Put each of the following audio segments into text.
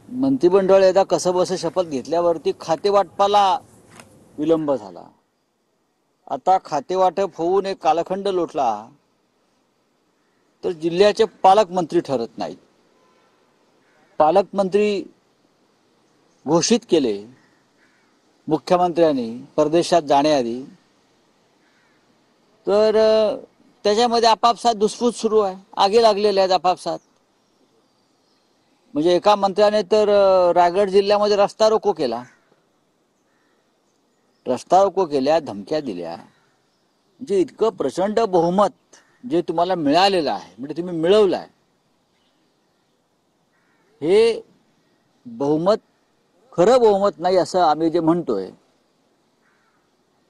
मंत्रिमंडळ एकदा कसं बस शपथ घेतल्यावरती खातेवाटपाला विलंब झाला। आता खातेवाटप होऊन एक कालखंड लोटला तर जिल्ह्याचे पालकमंत्री ठरत नाहीत। पालकमंत्री घोषित केले मुख्यमंत्र्यांनी परदेशात जाण्याआधी, तर त्याच्यामध्ये आपापसात धुसफूस सुरू आहे, आगी लागलेल्या आहेत आपापसात। म्हणजे एका मंत्र्याने तर रायगड जिल्ह्यामध्ये रस्ता रोको केला, रस्ता रोको केल्या, धमक्या दिल्या। म्हणजे इतकं प्रचंड बहुमत जे तुम्हाला मिळालेलं आहे, म्हणजे तुम्ही मिळवलं आहे, हे बहुमत खरं बहुमत नाही असं आम्ही जे म्हणतोय,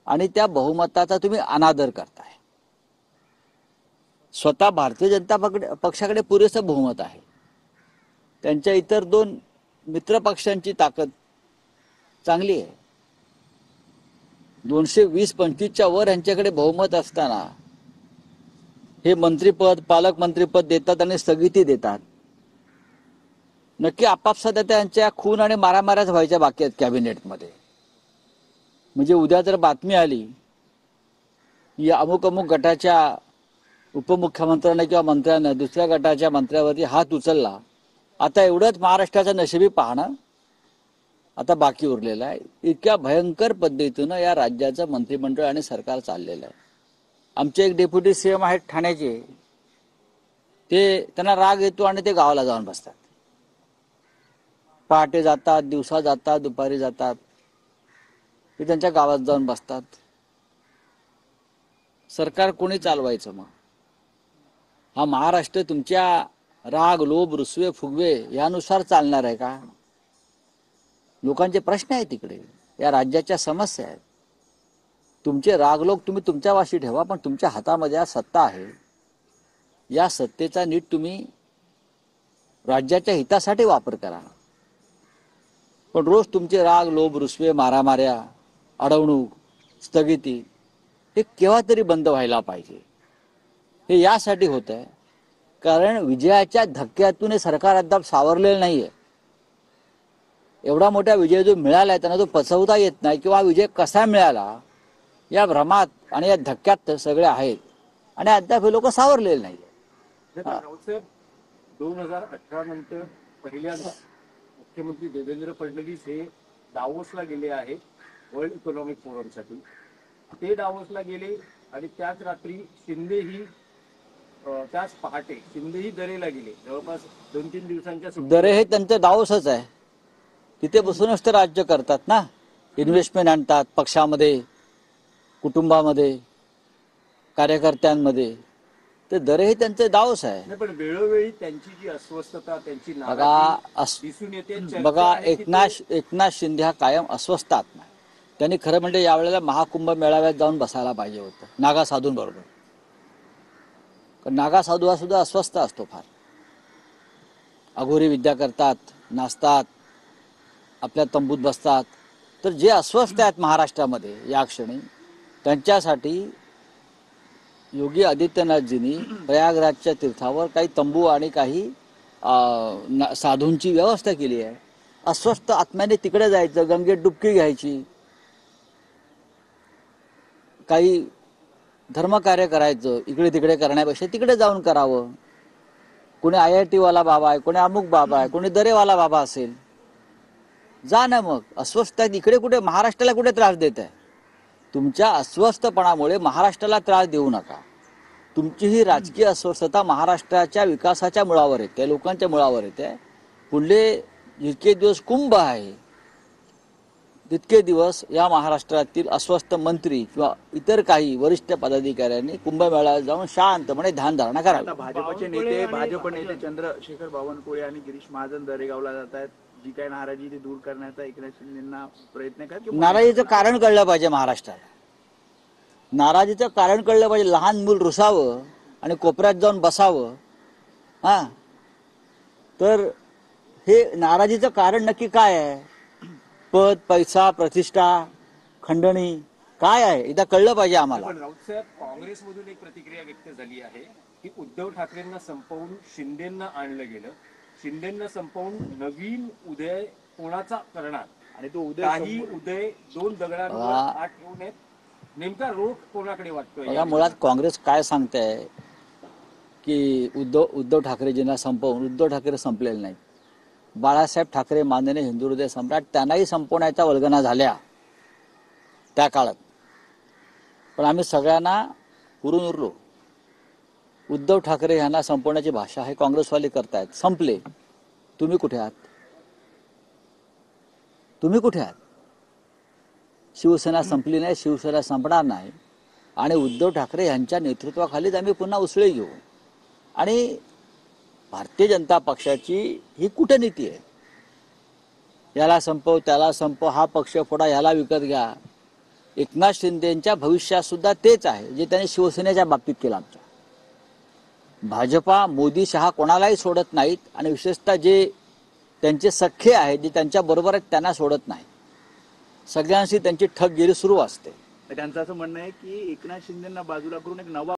आणि त्या बहुमताचा तुम्ही अनादर करताय। स्वतः भारतीय जनता पक्षाकडे पुरेसं बहुमत आहे, त्यांच्या इतर दोन मित्र पक्षांची ताकद चांगली आहे। 220-25च्या वर यांच्याकडे बहुमत असताना हे मंत्रिपद पालकमंत्रीपद देतात आणि स्थगिती देतात। नक्की आपापसात त्यांच्या खून आणि मारामाऱ्याच व्हायच्या बाकी आहेत कॅबिनेटमध्ये। म्हणजे उद्या जर बातमी आली या अमुक अमुक गटाच्या उपमुख्यमंत्र्यांना किंवा मंत्र्यांना दुसऱ्या गटाच्या मंत्र्यावरती हात उचलला, आता एवढंच महाराष्ट्राचं नशिबी पाहणं आता बाकी उरलेलं आहे। इतक्या भयंकर पद्धतीनं या राज्याचं मंत्रिमंडळ आणि सरकार चाललेलं आहे। आमचे एक डेप्युटी सीएम आहेत ठाण्याचे, ते त्यांना राग येतो आणि ते गावाला जाऊन बसतात। पहाटे जातात, दिवसा जातात, दुपारी जातात, ते त्यांच्या गावात जाऊन बसतात। सरकार कोणी चालवायचं मग? हा महाराष्ट्र तुमच्या राग लोभ रुसवे फुगवे यानुसार चालणार आहे का? लोकांचे प्रश्न आहेत तिकडे, या राज्याच्या समस्या आहेत। तुमचे रागलोक तुम्ही तुमच्या वाशी ठेवा, पण तुमच्या हातामध्ये आज सत्ता आहे, या सत्तेचा नीट तुम्ही राज्याच्या हितासाठी वापर करा। पण रोज तुमचे राग लोभ रुसवे मारामाऱ्या अडवणूक स्थगिती हे केव्हा तरी बंद व्हायला पाहिजे। हे यासाठी होत आहे कारण विजयाच्या धक्क्यातून हे सरकार अद्याप सावरलेलं नाहीये। एवढा मोठा विजय जो मिळाला आहे त्यांना तो पचवता येत नाही, किंवा विजय कसा मिळाला या भ्रमात आणि या धक्क्यात सगळे आहेत, आणि अद्याप हे लोक सावरलेले नाही। 2018 नंतर पहिल्यांदा मुख्यमंत्री देवेंद्र फडणवीस हे दावोसला गेले आहेत वर्ल्ड इकॉनॉमिक फोरमसाठी। ते दावोसला गेले आणि त्याच रात्री शिंदे ही त्याच पहाटे शिंदे ही दरेला गेले। जवळपास 2-3 दिवसांच्या दरे हे त्यांचं दावोसच आहे, तिथे बसूनच ते राज्य करतात ना। इन्व्हेस्टमेंट आणतात पक्षामध्ये, कुटुंबामध्ये, कार्यकर्त्यांमध्ये, ते दरे हे त्यांचे दावोस आहे। पण वेळोवेळी त्यांची जी अस्वस्थता त्यांची नाराजी दिसून येते। बघा एकनाथ शिंदे हा कायम अस्वस्थ आत्मा आहे। त्यांनी खरं म्हणजे यावेळेला महाकुंभ मेळाव्यात जाऊन बसायला पाहिजे होतं नागा साधूंबरोबर, कारण नागा साधू हा सुद्धा अस्वस्थ असतो फार। अघोरी विद्या करतात, नाचतात, आपल्या तंबूत बसतात। तर जे अस्वस्थ आहेत महाराष्ट्रामध्ये या क्षणी, त्यांच्यासाठी योगी आदित्यनाथजींनी प्रयागराजच्या तीर्थावर काही तंबू आणि काही साधूंची व्यवस्था केली आहे। अस्वस्थ आत्म्याने तिकडे जायचं, गंगेत डुबकी घ्यायची, काही धर्मकार्य करायचं, इकडे तिकडे करण्यापेक्षा तिकडे जाऊन करावं। कोणी IIT वाला बाबा आहे, कोणी अमुक बाबा आहे, कोणी दरेवाला बाबा असेल, जा ना मग। अस्वस्थ आहेत इकडे कुठे महाराष्ट्राला कुठे त्रास देत आहे? तुमच्या अस्वस्थपणामुळे महाराष्ट्राला त्रास देऊ नका। तुमची ही राजकीय अस्वस्थता महाराष्ट्राच्या विकासाच्या मुळावर येते, लोकांच्या मुळावर येते। पुढले जितके दिवस कुंभ आहे तितके दिवस या महाराष्ट्रातील अस्वस्थ मंत्री किंवा इतर काही वरिष्ठ पदाधिकाऱ्यांनी कुंभमेळ्यात जाऊन शांतपणे ध्यानधारणा करावी। भाजपचे नेते भाजप नेते चंद्रशेखर बावनकुळे आणि गिरीश महाजन दरेगावला जात आहेत। जी काही नाराजी ती दूर करण्याचा एकनाथ शिंदेंना प्रयत्न करा। नाराजीचं कारण कळलं पाहिजे महाराष्ट्राला, नाराजीचं कारण कळलं पाहिजे। लहान मूल रुसावं आणि कोपऱ्यात जाऊन बसावं, हा, तर हे नाराजीचं कारण नक्की काय आहे? पद पैसा प्रतिष्ठा खंडणी काय आहे एकदा कळलं पाहिजे आम्हाला। पण राऊत साहेब, काँग्रेसमधून एक प्रतिक्रिया व्यक्त झाली आहे की उद्धव ठाकरेंना संपवून शिंदेंना आणलं गेलं शिंदेना संपवून नवीन उदय कोणाचा करणार आणि तो उदय काही उदय दोन दगडांवर बघा. हात ठेवून आहेत. नेमका रोख कोणाकडे वाटतोय बघा, मुळात काँग्रेस काय सांगते की उद्धव ठाकरेजींना संपवून उद्धव ठाकरे संपलेले नाहीत. बाळासाहेब ठाकरे माननीय हिंदू हृदय सम्राट त्यांनाही संपवण्याच्या वल्गना झाल्या त्या काळात, पण आम्ही सगळ्यांना पुरून उरलो. उद्धव ठाकरे यांना संपवण्याची भाषा हे काँग्रेसवाले करतायत. संपले. तुम्ही कुठे आहात? तुम्ही कुठे आहात? शिवसेना संपली नाही, शिवसेना संपणार नाही आणि उद्धव ठाकरे यांच्या नेतृत्वाखालीच आम्ही पुन्हा उसळी घेऊ. आणि भारतीय जनता पक्षाची ही कूटनीती आहे. याला संपव, त्याला संपव, हा पक्ष फोडा, याला विकत घ्या. एकनाथ शिंदेच्या भविष्यात सुद्धा तेच आहे जे त्यांनी शिवसेनेच्या बाबतीत केलं. आमच्या भाजपा मोदी शहा कोणालाही सोडत नाहीत आणि विशेषतः जे त्यांचे सख्खे आहेत, जे त्यांच्या बरोबर आहेत, त्यांना सोडत नाही. सगळ्यांशी त्यांची ठगगिरी सुरू असते. त्यांचं असं म्हणणं आहे की एकनाथ शिंदेना बाजूला करून एक नवा